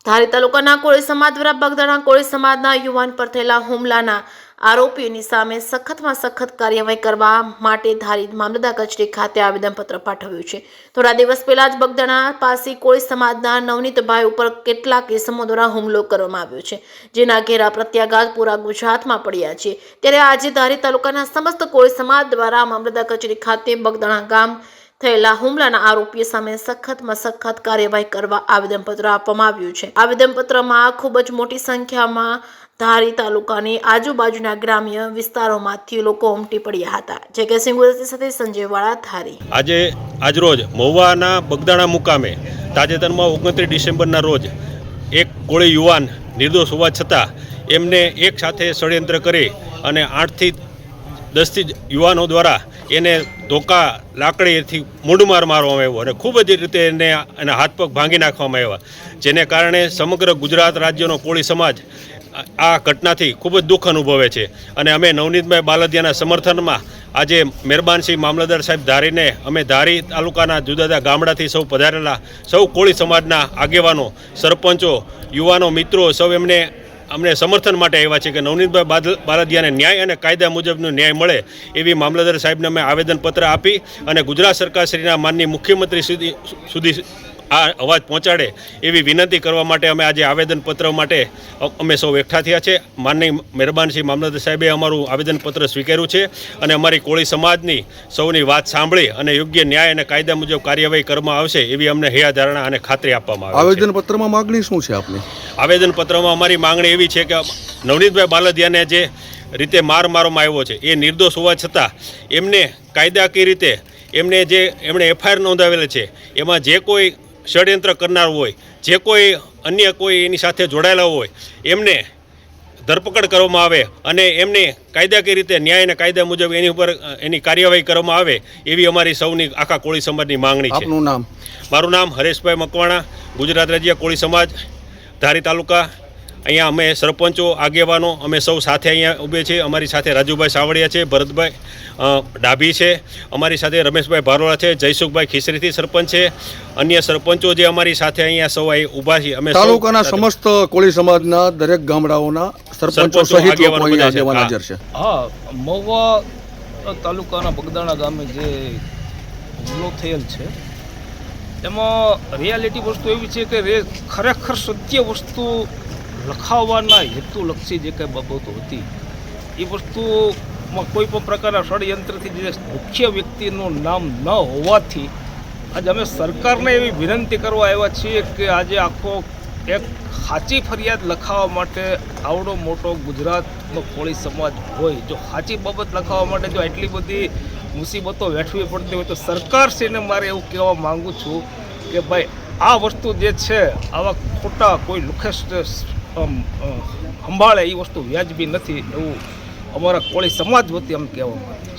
ધારી તાલુકાના કોળી સમાજ દ્વારા બગદાણા કોળી સમાજના યુવાન પર થયેલા હુમલાના આરોપીઓની સામે સખતમાં સખત કાર્યવાહી કરવા માટે ધારી મામલતદાર કચેરી ખાતે આવેદનપત્ર પાઠવ્યું છે। થોડા દિવસ પહેલા જ બગદાણા પાસે કોળી સમાજના નવનીતભાઈ ઉપર કેટલાક ઇસમો દ્વારા હુમલો કરવામાં આવ્યો છે, જેના ઘેરા પ્રત્યાઘાત પૂરા ગુજરાતમાં પડ્યા છે। ત્યારે આજે ધારી તાલુકાના સમસ્ત કોળી સમાજ દ્વારા મામલતદાર કચેરી ખાતે બગદાણા ગામ થયેલા હુમલાના આરોપીઓ સામે સખતમાં સખત કાર્યવાહી કરવા આવેદનપત્ર આપવામાં આવ્યું છે। આવેદનપત્રમાં ખૂબ જ મોટી સંખ્યામાં ધારી તાલુકાની આજુબાજુના ગ્રામ્ય વિસ્તારોમાંથી લોકો ઉમટી પડ્યા હતા। જે કે સિંગુરતી સાથે સંજય વાળા ધારી। આજરોજ મહુવાના બગદાણા મુકામે તાજેતરમાં 29 ડિસેમ્બરના રોજ એક કોળી યુવાન નિર્દોષ હોવા છતાં એમને એક સાથે ષડયંત્ર કરી અને 8 થી 10 યુવાનો દ્વારા એને ધોકા લાકડીથી મૂંઢમાર મારવામાં આવ્યો અને ખૂબ જ રીતે એના હાથ પગ ભાંગી નાખવામાં આવ્યા, જેને કારણે સમગ્ર ગુજરાત રાજ્યનો કોળી સમાજ આ ઘટનાથી ખૂબ જ દુઃખ અનુભવે છે। અને અમે નવનીતભાઈ બાલદિયાના સમર્થનમાં આજે મહેરબાનસિંહ મામલતદાર સાહેબ ધારીને અમે ધારી તાલુકાના જુદા જુદા ગામડાથી સૌ પધારેલા સૌ કોળી સમાજના આગેવાનો, સરપંચો, યુવાનો, મિત્રો સૌ અમને સમર્થન માટે આવ્યા છે કે નવનીતભાઈ બાલદિયાને ન્યાય અને કાયદા મુજબનો ન્યાય મળે એવી મામલતદાર સાહેબને અમે આવેદનપત્ર આપી અને ગુજરાત સરકારશ્રીના માનનીય મુખ્યમંત્રી સુધી આ અવાજ પહોંચાડે એવી વિનંતી કરવા માટે અમે આજે આવેદનપત્ર માટે અમે સૌ એકઠા થયા છે। માનનીય મહેરબાનસિંહ મામલતદાર સાહેબે અમારું આવેદનપત્ર સ્વીકાર્યું છે અને અમારી કોળી સમાજની સૌની વાત સાંભળી અને યોગ્ય ન્યાય અને કાયદા મુજબ કાર્યવાહી કરવામાં આવશે એવી અમને હૈયાધારણા અને ખાતરી આપવામાં આવે છે। આવેદનપત્રમાં માગણી શું છે આપની? આવેદનપત્રમાં અમારી માંગણી એવી છે કે નવનીતભાઈ બાલદિયાને જે રીતે મારવામાં આવ્યો છે એ નિર્દોષ હોવા છતાં એમને કાયદાકીય રીતે એમણે એફઆઈઆર નોંધાવેલ છે, એમાં જે કોઈ ષડયંત્ર કરનાર હોય, જે કોઈ અન્ય કોઈ એની સાથે જોડાયેલા હોય એમને ધરપકડ કરવામાં આવે અને એમને કાયદાકીય રીતે ન્યાય અને કાયદા મુજબ એની ઉપર એની કાર્યવાહી કરવામાં આવે એવી અમારી સૌની આખા કોળી સમાજની માંગણી છે। આપનું નામ? મારું નામ હરેશભાઈ મકવાણા, ગુજરાત રાજ્ય કોળી સમાજ ધારી તાલુકા। અહીંયા અમે સરપંચો, આગેવાનો અમે સૌ સાથે અહીંયા ઊભે છીએ। અમારી સાથે રાજુભાઈ સાવડિયા છે, ભરતભાઈ ડાભી છે, અમારી સાથે રમેશભાઈ ભારોળા છે, જયસુખભાઈ ખીસરીથી સરપંચ છે, અન્ય સરપંચો જે અમારી સાથે અહીંયા સૌ અહીં ઊભા છીએ। અમે તાલુકાના સમસ્ત કોળી સમાજના દરેક ગામડાઓના સરપંચો સહિત આગેવાનો હાજર છે। હા, મહુવા તાલુકાના બગદાણા ગામે જે હુમલો થયેલ છે એમાં રિયાલિટી વસ્તુ એવી છે કે ખરેખર સત્ય વસ્તુ લખાવવાના હેતુલક્ષી જે કંઈ બાબતો હતી એ વસ્તુમાં કોઈ પણ પ્રકારના ષડયંત્રથી જે મુખ્ય વ્યક્તિનું નામ ન હોવાથી આજે અમે સરકારને એવી વિનંતી કરવા આવ્યા છીએ કે આજે આખો એક સાચી ફરિયાદ લખાવવા માટે આવડો મોટો ગુજરાતનો કોળી સમાજ હોય, જો સાચી બાબત લખાવવા માટે જો આટલી બધી મુસીબતો વેઠવી પડતી હોય તો સરકારશ્રીને મારે એવું કહેવા માગું છું કે ભાઈ આ વસ્તુ જે છે આવા ખોટા કોઈ લુખેશ સંભાળે એ વસ્તુ વ્યાજબી નથી એવું અમારા કોળી સમાજ વતી અમે કહેવા માંગીએ।